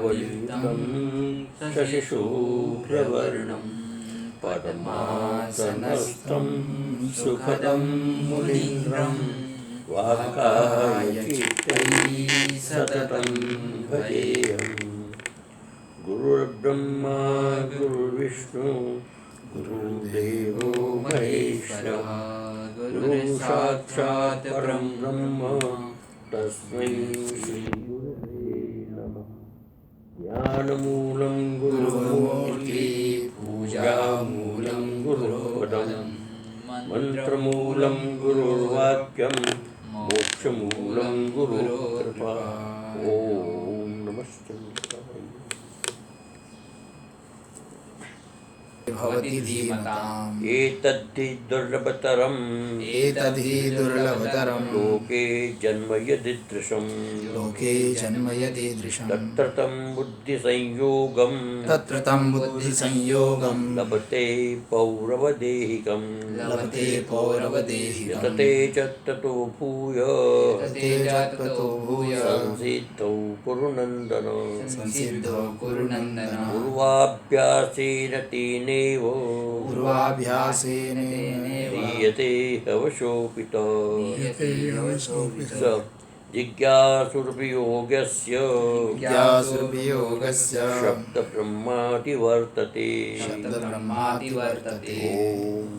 वलितं शशिशुभ्रवर्णं पद्मासनस्थं सुखदं मुनीन्द्रं वाकायचित्तैः सततं भजेयम्। गुरुर्ब्रह्मा गुरुर्विष्णु गुरुर्देवो महेश्वरः गुरुसाक्षात् परं ब्रह्म तस्मै श्री गुरवे नमः। ज्ञानमूलं गुरुमूर्ति पूजामूलं गुरुपदं मन्त्रमूलं गुरुर्वाक्यं मोक्षमूलं गुरुकृपा। ओम नमस्ते। भवति धीमताम् एतद्धि दुर्लभतरम् लोके जन्म यदीदृशम् तत्र तं बुद्धिसंयोगम् लभते पौरवदेहिकम् यतते च ततो भूय संसिद्धौ कुरुनन्दन पूर्वाभ्यासेन तेनेव ह्रियते हवशोऽपितः स जिज्ञासुर्वियोगस्य शब्दब्रह्मादिवर्तते। ओम।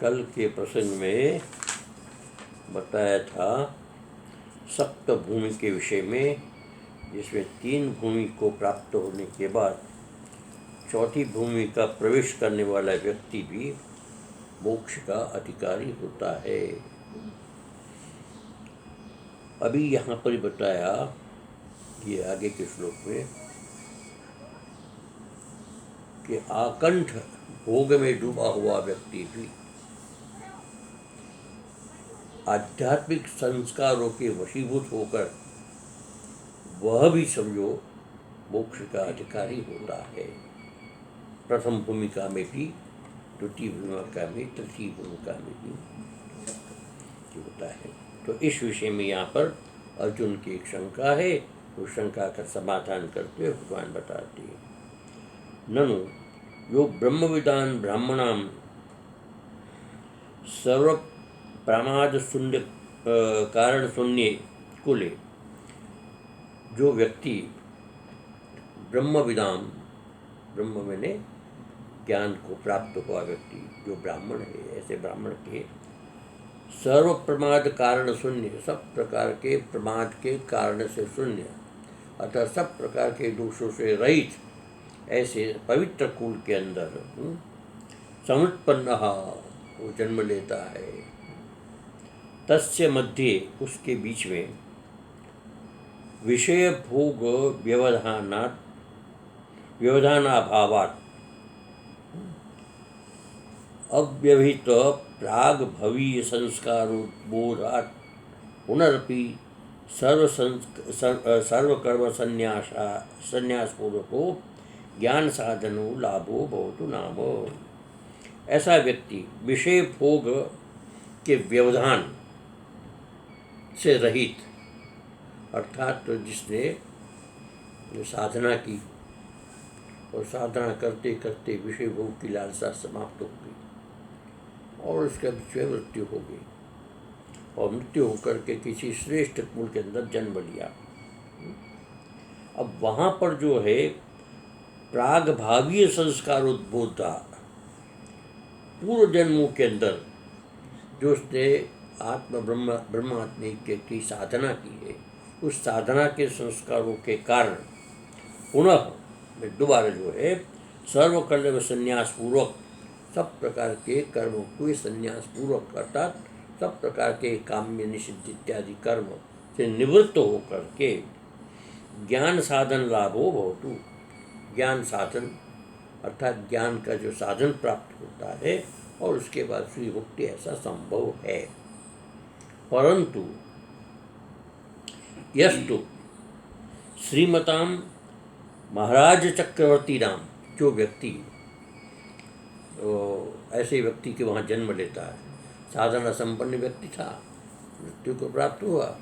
कल के प्रसंग में बताया था सप्त भूमि के विषय में, जिसमें 3 भूमि को प्राप्त होने के बाद चौथी भूमि का प्रवेश करने वाला व्यक्ति भी मोक्ष का अधिकारी होता है। अभी यहाँ पर बताया ये आगे के श्लोक में कि आकंठ भोग में डूबा हुआ व्यक्ति भी आध्यात्मिक संस्कारों के वशीभूत होकर वह भी समझो मोक्ष का अधिकारी होता है। प्रथम भूमिका में भी, द्वितीय भूमिका में, तृतीय भूमिका में भी होता है। तो इस विषय में यहाँ पर अर्जुन की एक शंका है, उस शंका का समाधान करते हुए भगवान बताते हैं, ननु यो ब्रह्मविदान ब्राह्मणां सर्व प्रमाद शून्य कारण शून्य कुले, जो व्यक्ति ब्रह्मविदाम, ब्रह्म मैंने ज्ञान को प्राप्त हुआ व्यक्ति जो ब्राह्मण है, ऐसे ब्राह्मण के सर्व प्रमाद कारण शून्य, सब प्रकार के प्रमाद के कारण से शून्य, अतः सब प्रकार के दोषों से रहित ऐसे पवित्र कुल के अंदर समुत्पन्न वो जन्म लेता है। तस्य मध्य, उसके बीच में विषय भोग व्यवधानाभावात् अव्यवहित प्राग भवीय संस्कारोद्बोधात् पुनरपि सर्वकर्म संन्यासपूर्वको ज्ञान साधनो लाभो भवतु नाम। ऐसा व्यक्ति विषय भोग के व्यवधान से रहित, अर्थात तो जिसने साधना की और साधना करते करते विषय भोग की लालसा समाप्त हो गई और उसका स्वयं मृत्यु हो गई और मृत्यु होकर के किसी श्रेष्ठ कुल के अंदर जन्म लिया। अब वहाँ पर जो है प्राग भावीय संस्कार उद्बोधा, पूर्व जन्मों के अंदर जो उसने ब्रह्मात्म की साधना की है, उस साधना के संस्कारों के कारण पुनः दोबारा जो है सर्वकर्म संन्यास पूर्वक, सब प्रकार के कर्मों को संन्यास पूर्वक, अर्थात सब प्रकार के काम्य निषिद्ध इत्यादि कर्म से निवृत्त होकर के ज्ञान साधन लाभो भवतु, ज्ञान साधन अर्थात ज्ञान का जो साधन प्राप्त होता है और उसके बाद श्री मुक्ति, ऐसा संभव है। परंतु यस्तु श्रीमताम महाराज चक्रवर्ती नाम, जो व्यक्ति ऐसे व्यक्ति के वहाँ जन्म लेता है, साधना संपन्न व्यक्ति था मृत्यु को प्राप्त हुआ,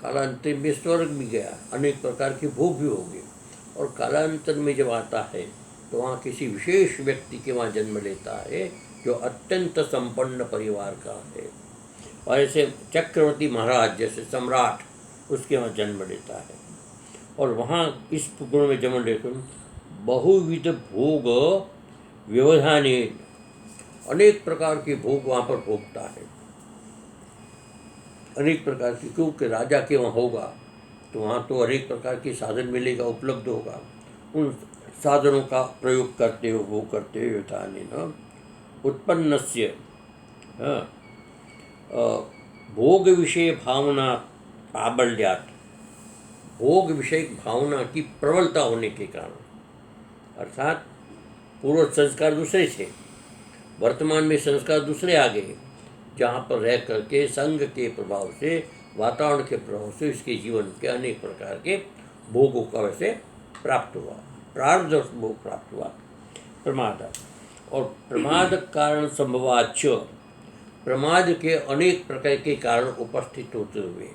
कालांतर में स्वर्ग भी गया, अनेक प्रकार के भोग भी हो गए, और कालांतर में जब आता है तो वहाँ किसी विशेष व्यक्ति के वहाँ जन्म लेता है जो अत्यंत संपन्न परिवार का है, और ऐसे चक्रवर्ती महाराज जैसे सम्राट उसके वहाँ जन्म लेता है, और वहाँ इस गुण में जन्म लेकर बहुविध भोग व्यवधानी, अनेक प्रकार के भोग वहाँ पर भोगता है, अनेक प्रकार की, क्योंकि राजा के वहाँ होगा तो वहाँ तो अनेक प्रकार के साधन मिलेगा, उपलब्ध होगा, उन साधनों का प्रयोग करते हो वो करते हुए न उत्पन्नस्य भोग विषय भावना प्राबल्यात्, भोग विषय भावना की प्रबलता होने के कारण, अर्थात पूर्व संस्कार दूसरे थे, वर्तमान में संस्कार दूसरे आ गए, जहाँ पर रह करके संग के प्रभाव से, वातावरण के प्रभाव से इसके जीवन के अनेक प्रकार के भोगों का वैसे प्राप्त हुआ, प्रारब्ध भोग प्राप्त हुआ। प्रमाद और प्रमाद कारण संभवाच्च, प्रमाद के अनेक प्रकार के कारण उपस्थित होते हुए,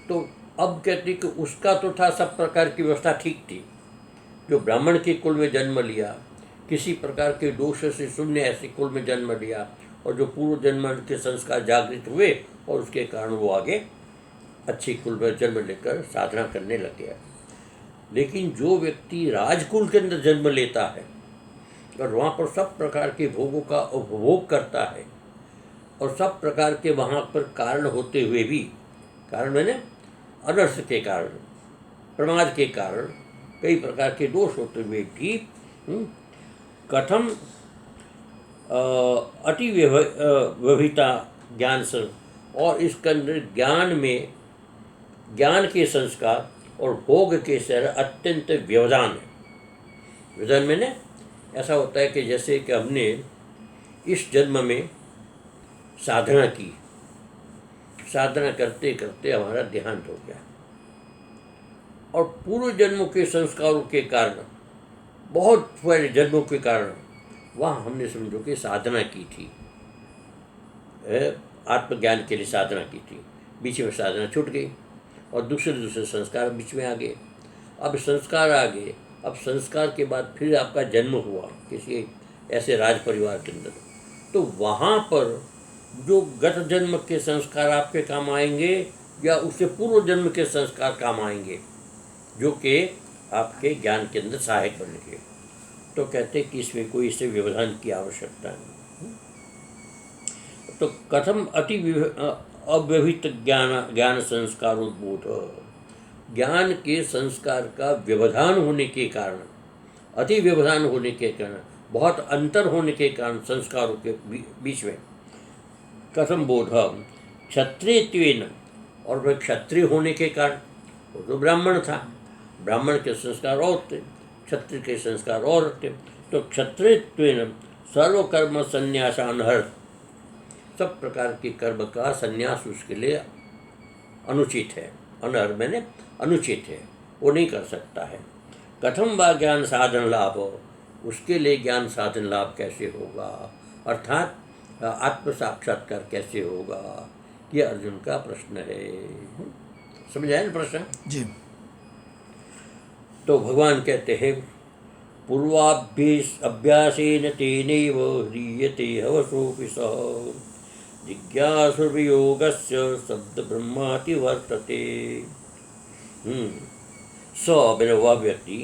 तो अब कहते कि उसका तो था सब प्रकार की व्यवस्था ठीक थी, जो ब्राह्मण के कुल में जन्म लिया, किसी प्रकार के दोष से शून्य ऐसे कुल में जन्म लिया, और जो पूर्व जन्म के संस्कार जागृत हुए और उसके कारण वो आगे अच्छी कुल में जन्म लेकर साधना करने लग गया। लेकिन जो व्यक्ति राजकुल के अंदर जन्म लेता है और वहाँ पर सब प्रकार के भोगों का उपभोग करता है, और सब प्रकार के वहाँ पर कारण होते हुए भी, कारण मैंने अनर्थ के कारण, प्रमाद के कारण, कई प्रकार के दोष होते हुए भी कथम अति व्यवहिता ज्ञान से, और इसके अंदर ज्ञान में, ज्ञान के संस्कार और भोग के शहर अत्यंत व्यवधान है। व्यवधान मैंने ऐसा होता है कि जैसे कि हमने इस जन्म में साधना की, साधना करते करते हमारा देहांत हो गया, और पूर्व जन्मों के संस्कारों के कारण, बहुत सारे जन्मों के कारण वहाँ हमने समझो कि साधना की थी, आत्मज्ञान के लिए साधना की थी, बीच में साधना छूट गई और दूसरे संस्कार बीच में आ गए। अब संस्कार आ गए, अब संस्कार के बाद फिर आपका जन्म हुआ किसी ऐसे राज परिवार के अंदर, तो वहाँ पर जो गत जन्म के संस्कार आपके काम आएंगे या उससे पूर्व जन्म के संस्कार काम आएंगे, जो कि आपके ज्ञान के अंदर सहायक बनेंगे। तो कहते कि इसमें कोई इससे व्यवधान की आवश्यकता नहीं। तो कथम अति अव्यवहित ज्ञान संस्कारोद्बोध, ज्ञान के संस्कार का व्यवधान होने के कारण, अति व्यवधान होने के कारण, बहुत अंतर होने के कारण संस्कारों के बीच में, कथम बोध क्षत्रियत्वेन, और वह क्षत्रिय होने के कारण, वो तो ब्राह्मण था, ब्राह्मण के संस्कार और थे, क्षत्रिय के संस्कार और थे, तो क्षत्रियत्वेन सर्वकर्म संन्यास अनर्थ, सब प्रकार के कर्म का संन्यास उसके लिए अनुचित है, अनर्थ मैंने अनुचित है, वो नहीं कर सकता है। कथम वा ज्ञान साधन लाभ, उसके लिए ज्ञान साधन लाभ कैसे होगा, अर्थात आत्म साक्षात्कार कैसे होगा, ये अर्जुन का प्रश्न है। समझ आया ना प्रश्न जी। तो भगवान कहते हैं पूर्वाभ्यासेन तेनैव ह्रियते हवसोऽपि सः जिज्ञासुर्वियोगस्य शब्दब्रह्माति वर्तते। स मैंने वह व्यक्ति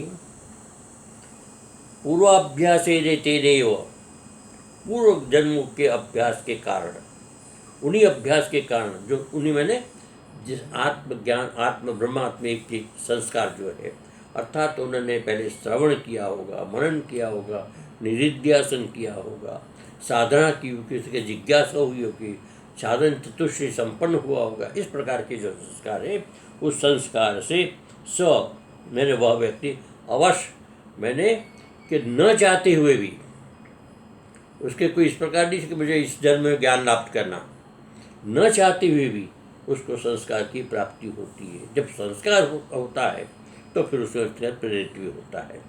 पूर्वाभ्यासेन तेनैव, पूर्व जन्मों के अभ्यास के कारण, उन्हीं अभ्यास के कारण, जो उन्हीं मैंने जिस आत्मज्ञान, आत्म ब्रह्मात्म के संस्कार जो है, अर्थात उन्होंने पहले श्रवण किया होगा, मनन किया होगा, निरिध्यासन किया होगा, साधना की होगी, उसके जिज्ञासा हुई होगी, साधन चतुष्टय संपन्न हुआ होगा, इस प्रकार के जो संस्कार है, उस संस्कार से स मैंने वह व्यक्ति अवश्य मैंने कि न चाहते हुए भी, उसके कोई इस प्रकार नहीं कि मुझे इस जन्म में ज्ञान प्राप्त करना, न चाहते हुए भी उसको संस्कार की प्राप्ति होती है। जब संस्कार होता है तो फिर उसमें प्रेरित भी होता है।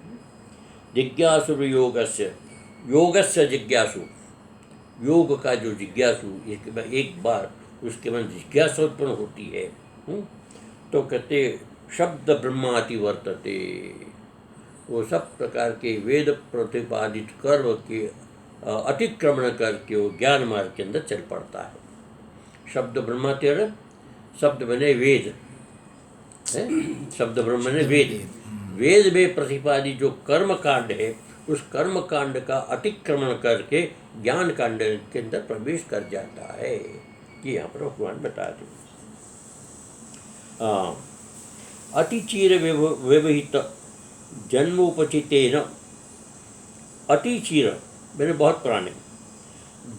जिज्ञासु योगस्य, योगस्य जिज्ञासु, योग का जो जिज्ञासु एक बार उसके मन जिज्ञासा उत्पन्न होती है, तो कहते शब्द ब्रह्माति वर्तते, वो सब प्रकार के वेद प्रतिपादित कर्म के अतिक्रमण करके वो ज्ञान मार्ग के अंदर चल पड़ता है। शब्द ब्रह्माति, शब्द बने वेद है, शब्द ब्रह्म ने वेद, वेद में प्रतिपादित जो कर्म कांड है उस कर्म कांड का अतिक्रमण करके ज्ञान कांड के अंदर प्रवेश कर जाता है। ये यहाँ पर भगवान बता दें। अतिचीर व्यवहित जन्मोपचितेन, अतिचीर मैंने बहुत पुराने,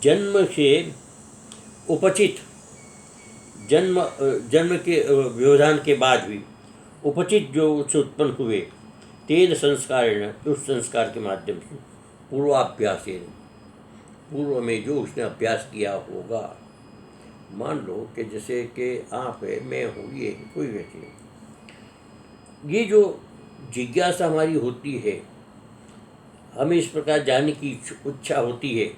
जन्म से उपचित, जन्म के व्यवधान के बाद भी उपचित जो उससे उत्पन्न हुए, तेन संस्कारेण, उस संस्कार के माध्यम से, पूर्वाभ्यासेन, पूर्व में जो उसने अभ्यास किया होगा। मान लो कि जैसे कि आप है, मैं हूँ, ये कोई व्यक्ति, ये जो जिज्ञासा हमारी होती है, हमें इस प्रकार जानने की इच्छा होती है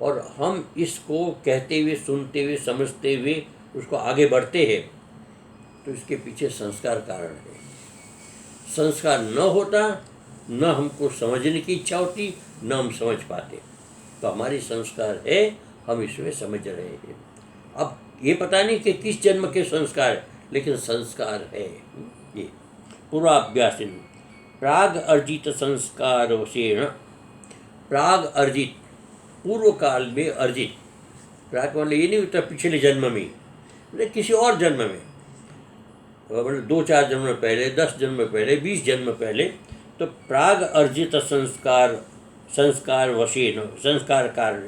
और हम इसको कहते हुए, सुनते हुए, समझते हुए उसको आगे बढ़ते हैं, तो इसके पीछे संस्कार कारण है। संस्कार न होता, न हमको समझने की इच्छा होती, न हम समझ पाते। तो हमारी संस्कार है, हम इसमें समझ रहे हैं। अब ये पता नहीं कि किस जन्म के संस्कार है, लेकिन संस्कार है। ये पूर्वाभ्यास, प्राग अर्जित संस्कार वशेन, प्राग अर्जित, पूर्व काल में अर्जित, प्राग मतलब ये नहीं होता पिछले जन्म में, मतलब किसी और जन्म में, मतलब 2-4 जन्म पहले, 10 जन्म पहले, 20 जन्म पहले, तो प्राग अर्जित संस्कार, संस्कार वशेन, संस्कार कारण,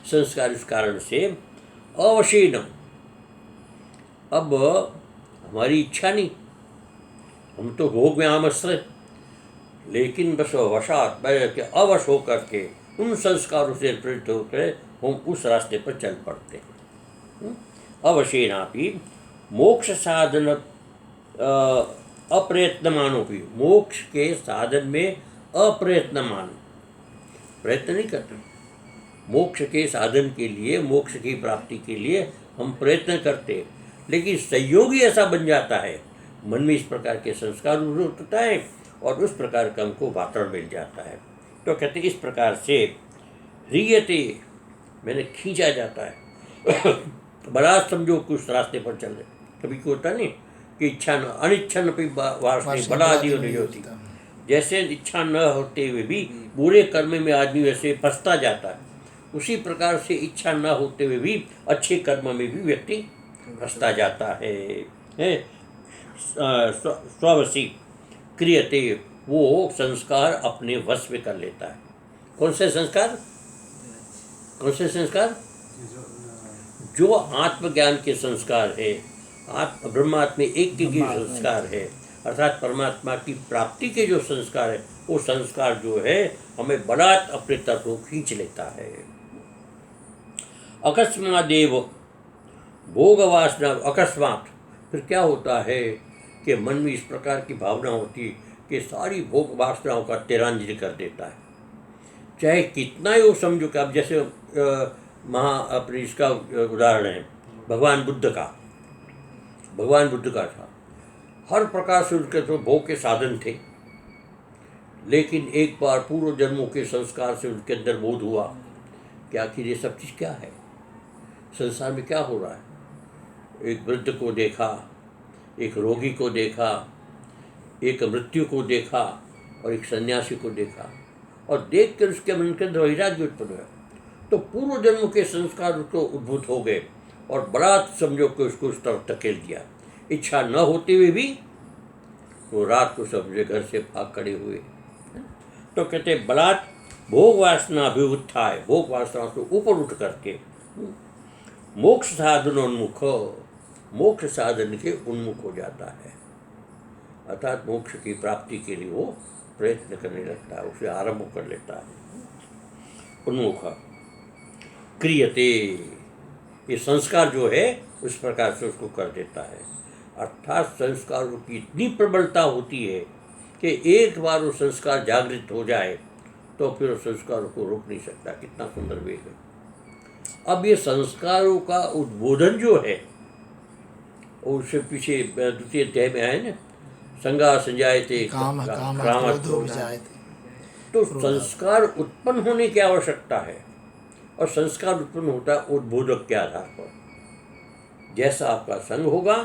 संस्कार इस कारण से अवशेन, अब हमारी इच्छा नहीं, हम तो भोग में आमश्रित, लेकिन बस वशात के अवश होकर के उन संस्कारों से प्रेरित होकर हम उस रास्ते पर चल पड़ते हैं। अवशेनापि मोक्ष साधन अप्रयत्नमानोपि, मोक्ष के साधन में अप्रयत्नमान, प्रयत्न नहीं करते, मोक्ष के साधन के लिए, मोक्ष की प्राप्ति के लिए हम प्रयत्न करते, लेकिन संयोगी ऐसा बन जाता है, मन में इस प्रकार के संस्कार होता है और उस प्रकार का हमको वातावरण मिल जाता है। तो कहते इस प्रकार से ह्रियते, मैंने खींचा जाता है, बड़ा समझो कुछ रास्ते पर चल रहे, कभी कोई होता नहीं कि इच्छा न अनिच्छा भी वासना बड़ा आदि नहीं होती, जैसे इच्छा न होते हुए भी बुरे कर्म में आदमी वैसे फंसता जाता है, उसी प्रकार से इच्छा न होते हुए भी अच्छे कर्म में भी व्यक्ति फंसता जाता है। स्ववशी क्रियते, वो संस्कार अपने वश में कर लेता है। कौन से संस्कार? कौन से संस्कार? जो आत्मज्ञान के संस्कार है, ब्रह्मात्म एक के संस्कार है, अर्थात परमात्मा की प्राप्ति के जो संस्कार है, वो संस्कार जो है हमें बलात् अपने तरफ को खींच लेता है। अकस्मादेव भोग वासना, अकस्मात फिर क्या होता है कि मन में इस प्रकार की भावना होती है कि सारी भोग वासनाओं का तिरंजन कर देता है, चाहे कितना ही वो समझो कि अब जैसे अपने इसका उदाहरण है भगवान बुद्ध का, भगवान बुद्ध का था, हर प्रकार से उनके तो भोग के साधन थे, लेकिन एक बार पूर्व जन्मों के संस्कार से उनके अंदर बोध हुआ कि आखिर ये सब चीज़ क्या है, संसार में क्या हो रहा है। एक वृद्ध को देखा, एक रोगी को देखा, एक मृत्यु को देखा और एक सन्यासी को देखा, और देख कर उसके मन के अंदर वैराग्य उत्पन्न हुआ। तो पूर्व जन्म के संस्कार उसको उद्भूत हो गए और बड़ा समझो कि उसको उस तरफ धकेल दिया, इच्छा न होते हुए भी वो रात को समझे घर से भाग खड़े हुए। तो कहते बलात् भोग वासना अभिवुत्थाय, भोग वासना से ऊपर उठ करके मोक्ष साधन उन्मुख, मोक्ष साधन के उन्मुख हो जाता है, अर्थात मोक्ष की प्राप्ति के लिए वो प्रयत्न करने लगता है, उसे आरंभ कर लेता है। उन्मुख क्रियते, ये संस्कार जो है उस प्रकार से उसको कर देता है, अर्थात संस्कारों की इतनी प्रबलता होती है कि एक बार वो संस्कार जागृत हो जाए तो फिर उस संस्कारों को रोक नहीं सकता। कितना सुंदर वेद है, अब ये संस्कारों का उद्बोधन जो है, और उससे पीछे द्वितीय अध्याय में आए ना, संगा संजायते काम काम क्रामः क्रोधो विजायते। तो संस्कार उत्पन्न होने की आवश्यकता है, और संस्कार उत्पन्न होता है उद्बोधक के आधार पर। जैसा आपका संग होगा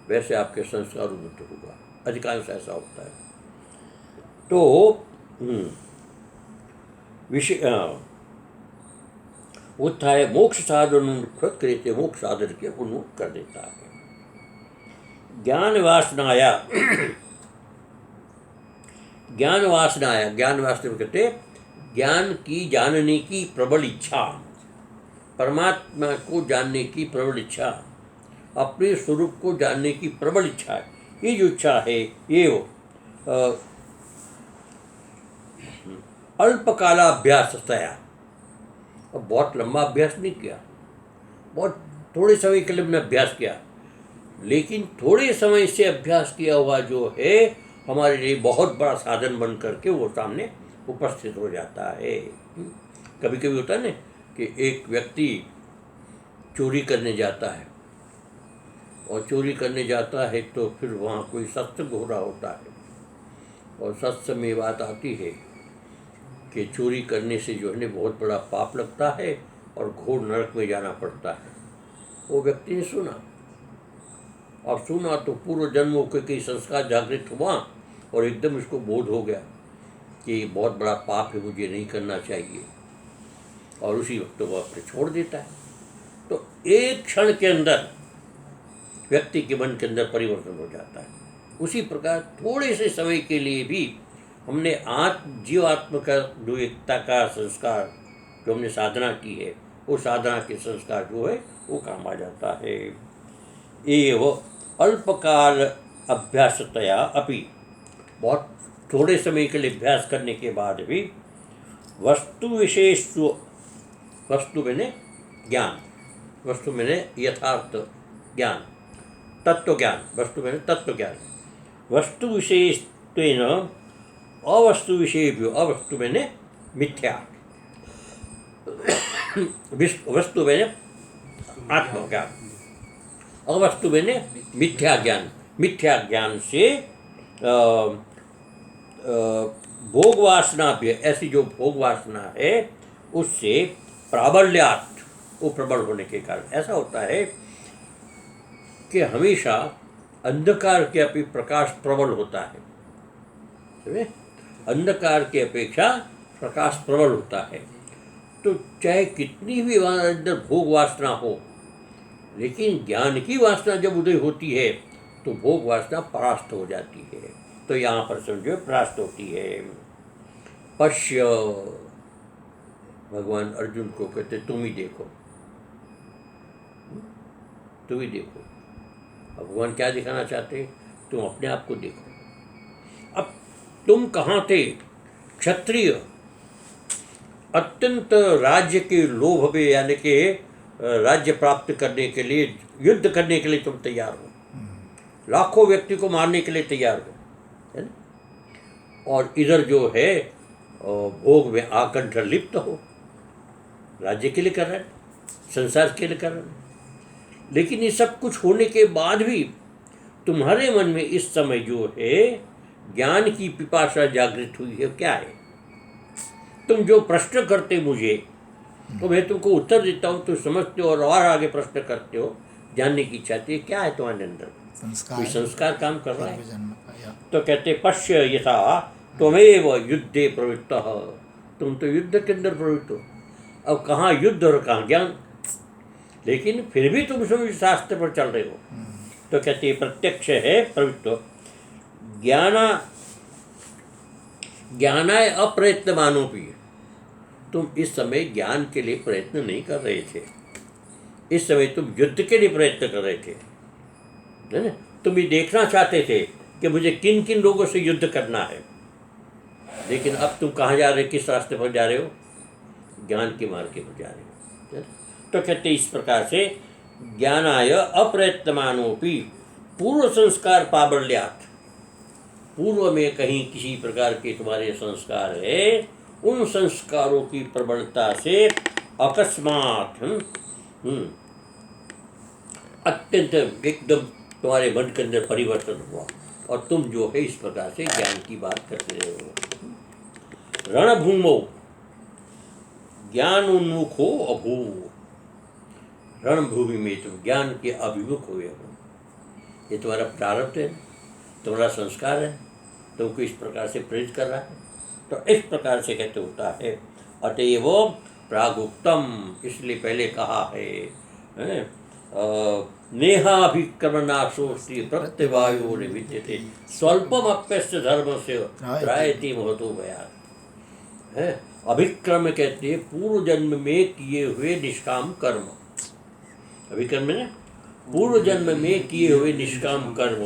वैसे आपके संस्कार उन्नत होगा, अधिकांश ऐसा होता है। तो विषय उत्थाय मोक्ष साधन कृत्य मोक्ष साधन के उन्मुख कर देता है। ज्ञान वासनाया ज्ञान वासना कहते ज्ञान की जानने की प्रबल इच्छा, परमात्मा को जानने की प्रबल इच्छा, अपने स्वरूप को जानने की प्रबल इच्छा है। ये जो इच्छा है ये अल्पकालाभ्यासतया, अब बहुत लंबा अभ्यास नहीं किया, बहुत थोड़े समय के लिए हमने अभ्यास किया, लेकिन थोड़े समय से अभ्यास किया हुआ जो है हमारे लिए बहुत बड़ा साधन बन करके वो सामने उपस्थित हो जाता है। कभी कभी होता है ना कि एक व्यक्ति चोरी करने जाता है, और चोरी करने जाता है तो फिर वहाँ कोई सत्संग हो रहा होता है, और सत्संग में बात आती है कि चोरी करने से जो है बहुत बड़ा पाप लगता है और घोर नरक में जाना पड़ता है। वो व्यक्ति ने सुना, और सुना तो पूर्व जन्मों के कई संस्कार जागृत हुआ, और एकदम इसको बोध हो गया कि बहुत बड़ा पाप है, मुझे नहीं करना चाहिए, और उसी वक्त वो अपने छोड़ देता है। तो एक क्षण के अंदर व्यक्ति के मन के अंदर परिवर्तन हो जाता है। उसी प्रकार थोड़े से समय के लिए भी हमने जीवात्म का जो एकता का संस्कार जो हमने साधना की है, वो साधना के संस्कार जो है वो काम आ जाता है। एव अल्पकाल अभ्यासतया अपि, बहुत थोड़े समय के लिए अभ्यास करने के बाद भी वस्तु विशेष, वस्तु मैंने ज्ञान, वस्तु मैंने यथार्थ ज्ञान, तत्व ज्ञान, वस्तु मैंने तत्व ज्ञान, वस्तु विशेषत्वेन अवस्तु विषयेभ्यो, अवस्तु मैंने मिथ्या, वस्तु मैंने आत्मज्ञान, अवस्तु मैंने मिथ्या ज्ञान, मिथ्या ज्ञान से भोग वासना भी, ऐसी जो भोग वासना है उससे प्राबल्यात, वो प्रबल होने के कारण ऐसा होता है कि हमेशा अंधकार के अपेक्षा प्रकाश प्रबल होता है, समझे? अंधकार की अपेक्षा प्रकाश प्रबल होता है। तो चाहे कितनी भी अंदर भोग वासना हो, लेकिन ज्ञान की वासना जब उदय होती है तो भोग वासना परास्त हो जाती है। तो यहाँ पर समझो परास्त होती है। पश्य, भगवान अर्जुन को कहते तुम ही देखो, तुम ही देखो। अब भगवान क्या दिखाना चाहते, तुम अपने आप को देखो। अब तुम कहाँ थे? क्षत्रिय, अत्यंत राज्य के लोभ में, यानी कि राज्य प्राप्त करने के लिए, युद्ध करने के लिए तुम तैयार हो, लाखों व्यक्ति को मारने के लिए तैयार हो, है ना? और इधर जो है भोग में आकंठ लिप्त हो, राज्य के लिए कर रहे हैं, संसार के लिए कर रहे हैं। लेकिन ये सब कुछ होने के बाद भी तुम्हारे मन में इस समय जो है ज्ञान की पिपासा जागृत हुई है, क्या है? तुम जो प्रश्न करते मुझे, तो मैं तुमको उत्तर देता हूँ, तो समझते हो और आगे प्रश्न करते हो, जानने की इच्छा है, क्या है तुम्हारे अंदर? कोई संस्कार काम कर रहा है। तो कहते पश्य यथा त्वमेव युद्धे प्रवृत्त, तुम तो युद्ध के अंदर प्रवृत्त हो। अब कहाँ युद्ध और कहाँ ज्ञान, लेकिन फिर भी तुम सब शास्त्र पर चल रहे हो। तो कहते प्रत्यक्ष है प्रवृत्त, ज्ञानाय अप्रयत्नमानोपि, तुम इस समय ज्ञान के लिए प्रयत्न नहीं कर रहे थे, इस समय तुम युद्ध के लिए प्रयत्न कर रहे थे, है ना? तुम ये देखना चाहते थे कि मुझे किन किन लोगों से युद्ध करना है। लेकिन अब तुम कहाँ जा रहे हो, किस रास्ते पर जा रहे हो? ज्ञान के मार्ग पर जा रहे हो। तो कहते इस प्रकार से ज्ञानाय अप्रयत्नमानोपि पूर्व संस्कार प्राबल्यात्, पूर्व में कहीं किसी प्रकार के तुम्हारे संस्कार है, उन संस्कारों की प्रबलता से अकस्मात अत्यंत एकदम तुम्हारे मन के अंदर परिवर्तन हुआ और तुम जो है इस प्रकार से ज्ञान की बात करते रहे हो। रणभूमो ज्ञान उन्मुखो अभू, रणभूमि में तुम ज्ञान के अभिमुख हुए हो। ये तुम्हारा प्रारब्ध है, तुम्हारा संस्कार है, तुमको इस प्रकार से प्रेरित कर रहा है। तो इस प्रकार से कहते होता है अतएव प्रागुक्तम, इसलिए पहले कहा है नेहाभिक्रमणाशोस्ति प्रत्यवायो विद्यते स्वल्पम अप्यस्य धर्म से त्रायति महतो भयात् है। अभिक्रम कहते हैं पूर्व जन्म में किए हुए निष्काम कर्म। अभिक्रम में पूर्व जन्म में किए हुए निष्काम कर्म,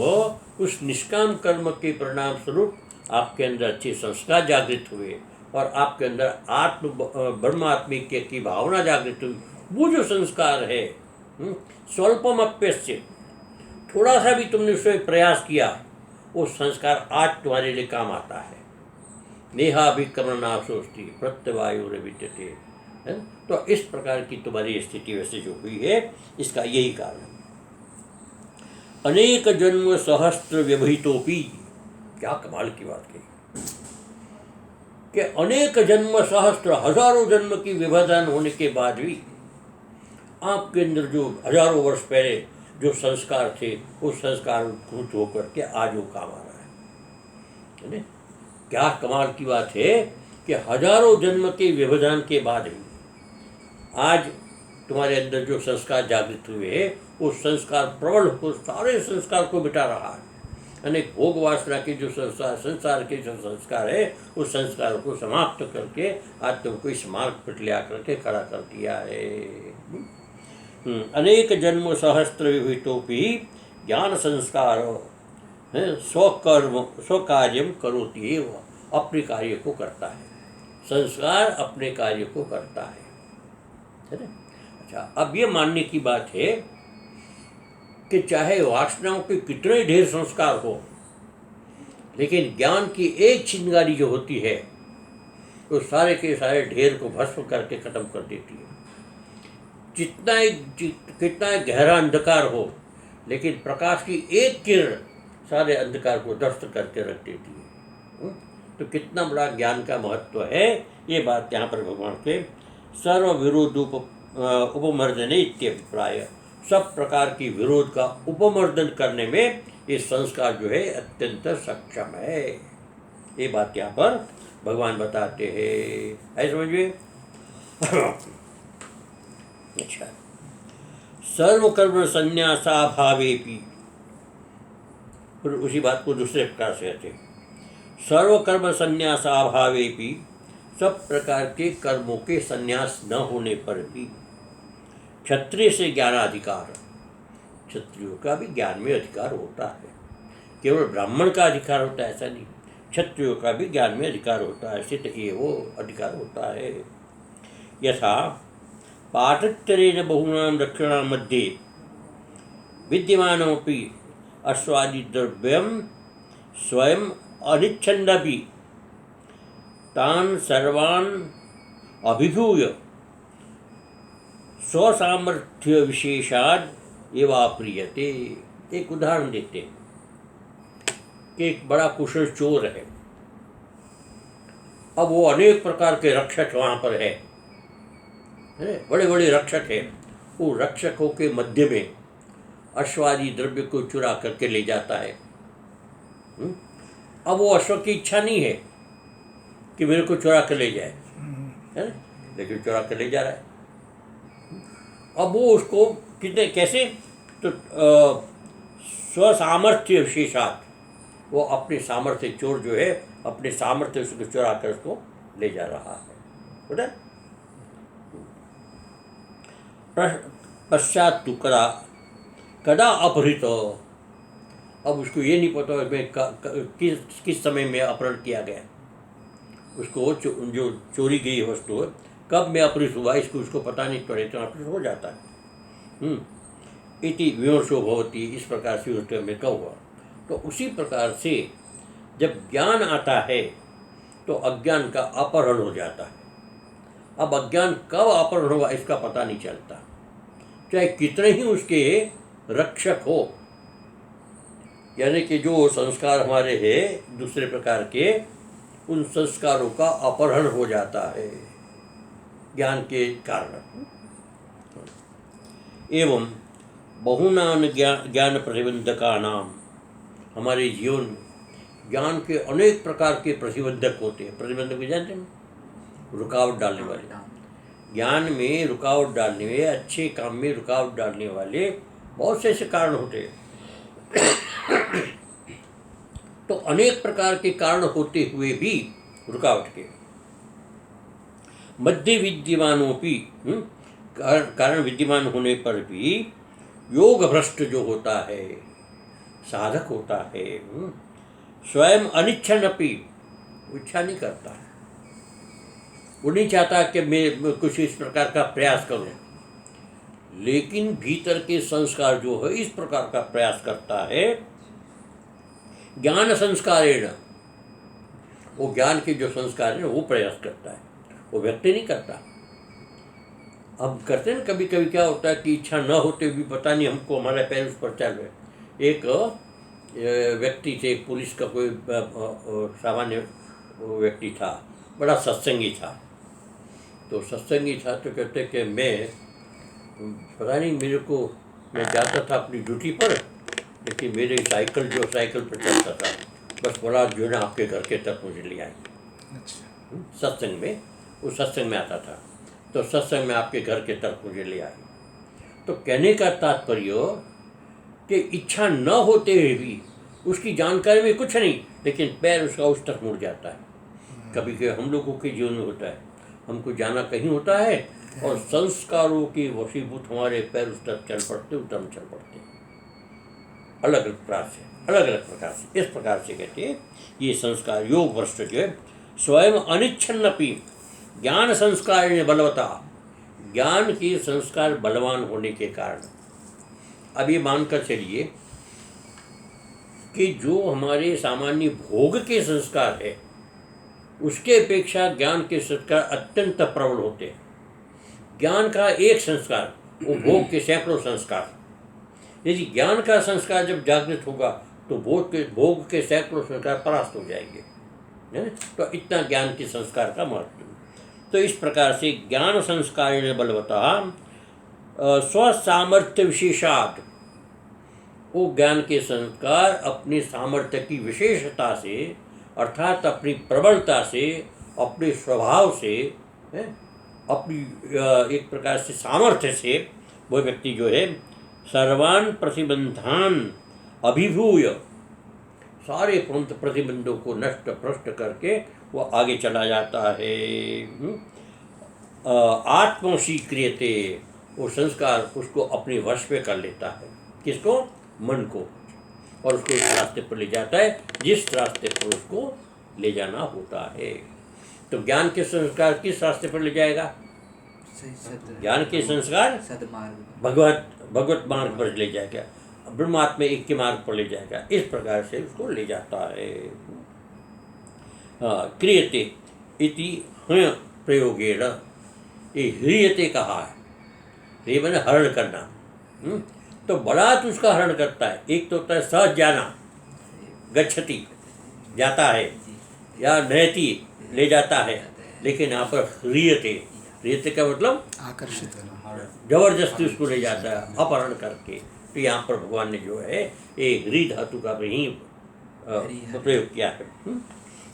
उस निष्काम कर्म के परिणाम स्वरूप आपके अंदर अच्छे संस्कार जागृत हुए और आपके अंदर ब्रह्मात्मिक की भावना जागृत हुई। वो जो संस्कार है स्वल्पम अप्यस्य, थोड़ा सा भी तुमने उसमें प्रयास किया, वो संस्कार आज तुम्हारे लिए काम आता है। नेहाभिक्रमणाशोस्ति प्रत्यवायो विद्यते है। तो इस प्रकार की तुम्हारी स्थिति वैसे जो हुई है, इसका यही कारण। अनेक जन्म सहस्त्र व्यवहितोपि, क्या कमाल की बात कही कि अनेक जन्म सहस्त्र, हजारों जन्म की व्यवधान होने के बाद भी आपके अंदर जो हजारों वर्ष पहले जो संस्कार थे, उस संस्कार उद्भूत होकर के आज वो काम आ रहा है। क्या कमाल की बात है कि हजारों जन्म के व्यवधान के बाद भी आज तुम्हारे अंदर जो संस्कार जागृत हुए, वो संस्कार प्रबल हो सारे संस्कार को मिटा रहा है। अनेक भोग वासना के जो संसार के जो संस्कार है, उस संस्कार को समाप्त करके आज तुमको इस मार्ग पर ले आकर के खड़ा कर दिया है। अनेक जन्म सहस्त्र विहितोपि ज्ञान संस्कार स्वकर्म स्वकार्यम करोति एव, अपने कार्य को करता है। संस्कार अपने कार्य को करता है ना। अच्छा, अब ये मानने की बात है कि चाहे वासनाओं के कितने ढेर संस्कार हो, लेकिन ज्ञान की एक चिंगारी जो होती है, तो सारे के सारे ढेर को भस्म करके खत्म कर देती है। कितना गहरा अंधकार हो, लेकिन प्रकाश की एक किरण सारे अंधकार को ध्वस्त करके रख देती है। तो कितना बड़ा ज्ञान का महत्व है, ये बात यहाँ पर भगवान के सर्व विरोध उपमर्दने इत्यभिप्राय, सब प्रकार की विरोध का उपमर्दन करने में ये संस्कार जो है अत्यंत सक्षम है। ये बात यहाँ पर भगवान बताते हैं, ऐसे समझिए। अच्छा, सर्वकर्म संन्यासाभावेपि, फिर उसी बात को दूसरे प्रकार से कहते हैं, सर्वकर्म संन्यासाभावेपि, सब प्रकार के कर्मों के संन्यास न होने पर भी क्षत्रिय से ज्ञानाधिकार, क्षत्रियों का भी ज्ञान में अधिकार होता है। केवल ब्राह्मण का अधिकार होता है ऐसा नहीं, क्षत्रियों का भी ज्ञान में अधिकार होता है, सिद्ध वो अधिकार होता है। यथा पाठोत्तरेण बहुनां रक्षणां मध्ये विद्यमानमपि अश्वादिद्रव्यं स्वयं अनिच्छन्दपि तान् सर्वान् अभिभूय स्वसामर्थ्य विशेषाद एवाप्रियते। एक उदाहरण देते हैं कि एक बड़ा कुशल चोर है। अब वो अनेक प्रकार के रक्षक वहाँ पर है, बड़े बड़े रक्षक हैं। वो रक्षकों के मध्य में अश्वादी द्रव्य को चुरा करके ले जाता है। अब वो अश्व की इच्छा नहीं है कि मेरे को चुरा कर ले जाए, है ना, लेकिन चुरा कर ले जा रहा है। अब वो उसको कितने कैसे, तो स्वसामर्थ्य विशेषात, वो अपने सामर्थ्य, चोर जो है अपने सामर्थ्य से चुरा कर उसको ले जा रहा है। बोला पश्चात तू कदा अपहृत, अब उसको ये नहीं पता मैं किस समय में अपहरण किया गया, उसको जो चोरी गई वस्तु कब में अपहृत हुआ, इसको उसको पता नहीं पड़े तो अपहृत हो जाता है। इति विमर्शो भवति, इस प्रकार से उसके में कब हुआ। तो उसी प्रकार से जब ज्ञान आता है तो अज्ञान का अपहरण हो जाता है। अब अज्ञान कब अपहरण हुआ इसका पता नहीं चलता, चाहे कितने ही उसके रक्षक हो। यानी कि जो संस्कार हमारे हैं दूसरे प्रकार के, उन संस्कारों का अपहरण हो जाता है ज्ञान के कारण। एवं बहुनान ज्ञान प्रतिबंधका नाम, हमारे जीवन में ज्ञान के अनेक प्रकार के प्रतिबंधक होते हैं। प्रतिबंधक भी जानते हैं, रुकावट डालने वाले, ज्ञान में रुकावट डालने में, अच्छे काम में रुकावट डालने वाले बहुत से ऐसे कारण होते हैं। तो अनेक प्रकार के कारण होते हुए भी रुकावट के मध्य विद्यमानों भी कारण विद्यमान होने पर भी योग भ्रष्ट जो होता है, साधक होता है, स्वयं अनिच्छन अपी, इच्छा नहीं करता है, वो नहीं चाहता कि मैं कुछ इस प्रकार का प्रयास करूं, लेकिन भीतर के संस्कार जो है इस प्रकार का प्रयास करता है। ज्ञान संस्कारेण, वो ज्ञान के जो संस्कार है वो प्रयास करता है, वो व्यक्ति नहीं करता। अब करते हैं ना, कभी कभी क्या होता है कि इच्छा न होते भी पता नहीं हमको हमारे पैर उस पर चल रहे। एक व्यक्ति थे, पुलिस का कोई सामान्य व्यक्ति था, बड़ा सत्संगी था। तो सत्संगी था तो कहते कि मैं पता नहीं मेरे को, मैं जाता था अपनी ड्यूटी पर, लेकिन मेरी साइकिल पर चलता था, बस बड़ा जो है ना आपके घर के तक मुझे ले आई। सत्संग में, उस सत्संग में आता था, तो सत्संग में आपके घर के तक मुझे ले आई। तो कहने का तात्पर्य कि इच्छा न होते हुए भी, उसकी जानकारी में कुछ नहीं, लेकिन पैर उसका उस तक मुड़ जाता है। कभी कभी हम लोगों के जीवन में होता है, हमको जाना कहीं होता है और संस्कारों के वशीभूत हमारे पैर उस तक चल पड़ते, उधम चल पड़ते, अलग अलग प्रकार से। इस प्रकार से कहते हैं ये संस्कार योग भ्रष्ट जो है, स्वयं अनिच्छन्नपि ज्ञान संस्कार ने बलवता, ज्ञान के संस्कार बलवान होने के कारण। अब ये मानकर चलिए कि जो हमारे सामान्य भोग के संस्कार है उसके अपेक्षा ज्ञान के संस्कार अत्यंत प्रबल होते हैं। ज्ञान का एक संस्कार, वो भोग के सैकड़ों संस्कार। यदि ज्ञान का संस्कार जब जागृत होगा तो भोग के सैकड़ों संस्कार परास्त हो जाएंगे, है ना। तो इतना ज्ञान के संस्कार का महत्व। तो इस प्रकार से ज्ञान संस्कार बलवता स्वसामर्थ्य विशेषात, वो ज्ञान के संस्कार अपने सामर्थ्य की विशेषता से, अर्थात अपनी प्रबलता से, अपने स्वभाव से, अपनी एक प्रकार से सामर्थ्य से, वो व्यक्ति जो है सर्वान प्रतिबंधान अभिभूय, सारे प्रतिबंधों को नष्ट भ्रष्ट करके वो आगे चला जाता है। आत्मवशी क्रियते, वो संस्कार उसको अपने वश में कर लेता है। किसको? मन को, और उसको इस रास्ते पर ले जाता है जिस रास्ते पर उसको ले जाना होता है। तो ज्ञान के संस्कार किस रास्ते पर ले जाएगा? ज्ञान के संस्कार भगवत मार्ग पर ले जाएगा, ब्रह्मात्म एक के मार्ग पर ले जाएगा। इस प्रकार से उसको ले जाता है। क्रियते इति प्रयोगेण, ये ह्रियते कहा है, ये मैंने हरण करना। तो बलात् उसका हरण करता है। एक तो होता है सहज जाना, गच्छति, जाता है, या नयति, ले जाता है, लेकिन यहाँ पर ह्रियते, ह्रियते का मतलब आकर्षित करना, जबरदस्ती उसको ले जाता है अपहरण करके। तो यहाँ पर भगवान ने जो है ये ह्री धातु का ही प्रयोग किया है।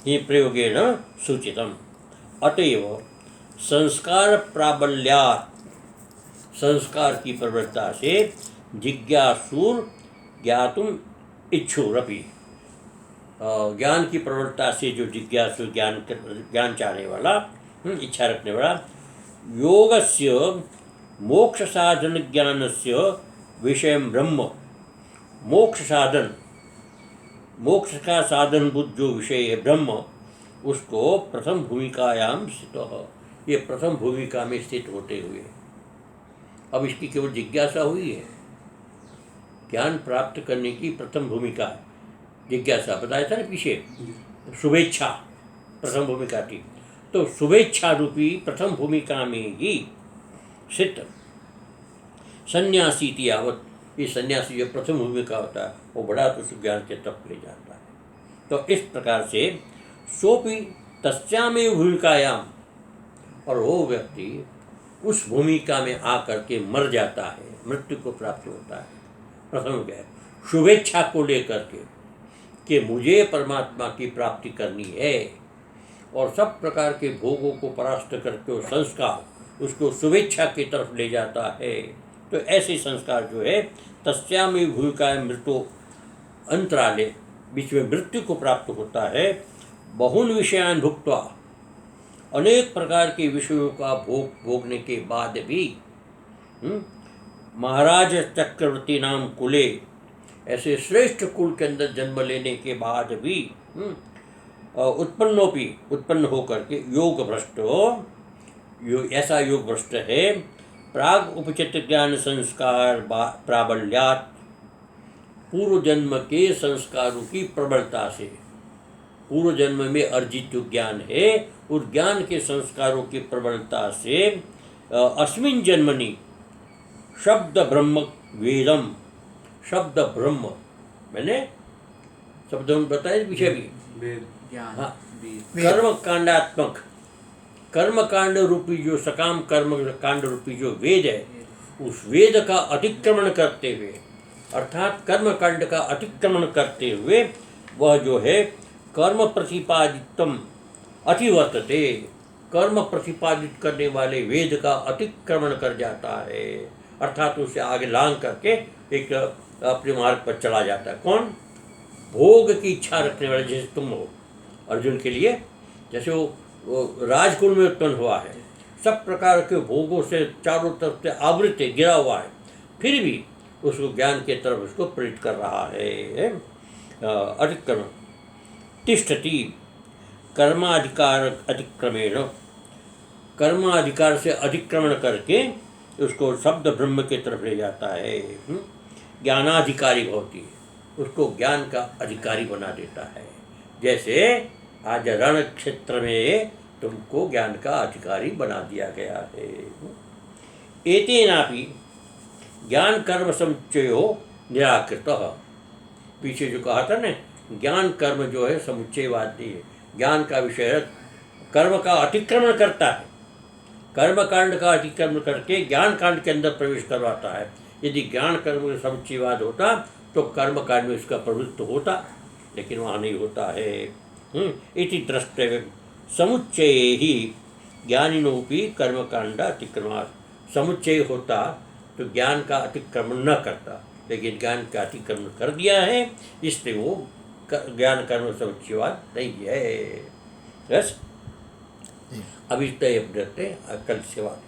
ये प्रयोगेण सूचितम। अतएव संस्कार प्राबल्यात्, संस्कार की प्रवृत्ता से जिज्ञासुर ज्ञातुम इच्छुरपि, ज्ञान की प्रवृत्ता से जो जिज्ञासु ज्ञान चाहने वाला, इच्छा रखने वाला, योगस्य मोक्ष साधन ज्ञानस्य विषय ब्रह्म, मोक्ष साधन, मोक्ष का साधन बुद्ध जो विषय है ब्रह्म, उसको प्रथम भूमिकायाम स्थित, ये प्रथम भूमिका में स्थित होते हुए, अब इसकी केवल जिज्ञासा हुई है। ज्ञान प्राप्त करने की प्रथम भूमिका जिज्ञासा, बताया था ना पीछे, शुभेच्छा प्रथम भूमिका थी। तो शुभेच्छा रूपी प्रथम भूमिका में ही स्थित सन्यासी यावत, ये सन्यासी जो प्रथम भूमिका होता है वो बड़ा तो उस ज्ञान के तरफ ले जाता है। तो इस प्रकार से सोपी तस्यामेव भूमिकायाम, और वो व्यक्ति उस भूमिका में आकर के मर जाता है, मृत्यु को प्राप्त होता है। प्रथम क्या है, शुभेच्छा को लेकर के कि मुझे परमात्मा की प्राप्ति करनी है, और सब प्रकार के भोगों को परास्त करके वो संस्कार उसको शुभेच्छा की तरफ ले जाता है। तो ऐसे संस्कार जो है तस्यामेव भूमिकायां मृत्यु अंतराले, बीच में मृत्यु को प्राप्त होता है। बहुन विषयान भुक्त्वा, अनेक प्रकार के विषयों का भोगने के बाद भी महाराज चक्रवर्ती नाम कुले, ऐसे श्रेष्ठ कुल के अंदर जन्म लेने के बाद भी उत्पन्न होकर के योग भ्रष्ट ऐसा योग भ्रष्ट है, प्राग उपचित ज्ञान संस्कार प्राबल्यात, पूर्व जन्म के संस्कारों की प्रबलता से, पूर्व जन्म में अर्जित जो ज्ञान है उस ज्ञान के संस्कारों की प्रबलता से अस्मिन् जन्मनि शब्द ब्रह्म वेदम, शब्द ब्रह्म मैंने शब्द बताए पीछे भी, हाँ, कर्म कांडात्मक, कर्म कांड रूपी जो सकाम कर्म कांड रूपी जो वेद है, उस वेद का अतिक्रमण करते हुए, अर्थात कर्म कांड का अतिक्रमण करते हुए वह जो है कर्म प्रतिपादितम अतिवर्तते, कर्म प्रतिपादित करने वाले वेद का अतिक्रमण कर जाता है, अर्थात उसे आगे लांग करके एक अपने मार्ग पर चला जाता है। कौन? भोग की इच्छा रखने वाले, जैसे तुम हो अर्जुन के लिए, जैसे वो राजकुल में उत्पन्न हुआ है, सब प्रकार के भोगों से चारों तरफ से आवृत है, गिरा हुआ है, फिर भी उसको ज्ञान के तरफ उसको प्रेरित कर रहा है। अतिक्रमण तिष्ठति कर्माधिकार अतिक्रमेण, कर्माधिकार से अतिक्रमण करके उसको शब्द ब्रह्म के तरफ ले जाता है। ज्ञानाधिकारी भवति, उसको ज्ञान का अधिकारी बना देता है। जैसे आज रण क्षेत्र में तुमको ज्ञान का अधिकारी बना दिया गया है। एतेनापि ज्ञान कर्म समुच्चयो निराकृतः, पीछे जो कहा था ना, ज्ञान कर्म जो है समुच्चयवादी है, ज्ञान का विषय है, कर्म का अतिक्रमण करता है, कर्म कांड का अतिक्रमण करके ज्ञान कांड के अंदर प्रवेश करवाता है। यदि ज्ञान कर्म का समुच्चयवाद होता तो कर्म कांड में इसका प्रवृत्त होता, लेकिन वहाँ नहीं होता है। इति द्रष्टव्य समुच्चय ही ज्ञानिनोपि कर्मकांड अतिक्रमणात्, समुच्चय होता तो ज्ञान का अतिक्रमण न करता, लेकिन ज्ञान का अतिक्रमण कर दिया है, इसलिए वो ज्ञान कर्म समुच्चयवाद नहीं है। बस अभी तय कल से बात।